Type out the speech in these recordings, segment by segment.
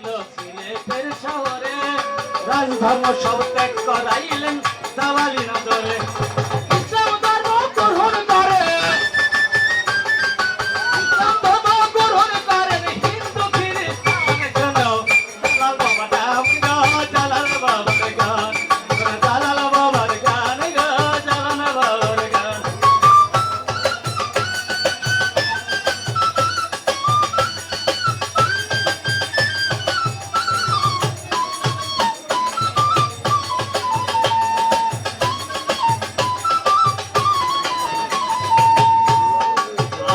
ছিল সিলেটের শহরে, রাজধর্ম সব ত্যাগ করাইলেন দাওয়ালি নগরে। ইসলাম ধর্ম গ্রহণ করে, ইসলাম ধর্ম গ্রহণ করেন হিন্দু খ্রিস্টান। শোনো জালাল বাবার নাম গো, জালাল বাবার গান, জালাল বাবার গান গো, জালাল বাবার গান।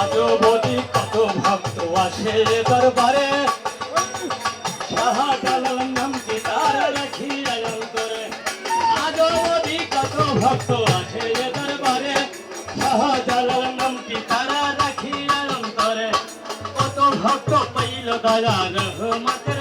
আজবদি কত ভক্ত আসে দরবারে, শাহজালাল নাম কি তার রাখি অন্তরে। আজবদি কত ভক্ত আসে দরবারে, শাহজালাল নাম কি তারা রাখি অন্তরে। কত ভক্ত পাইল দয়া রহমতের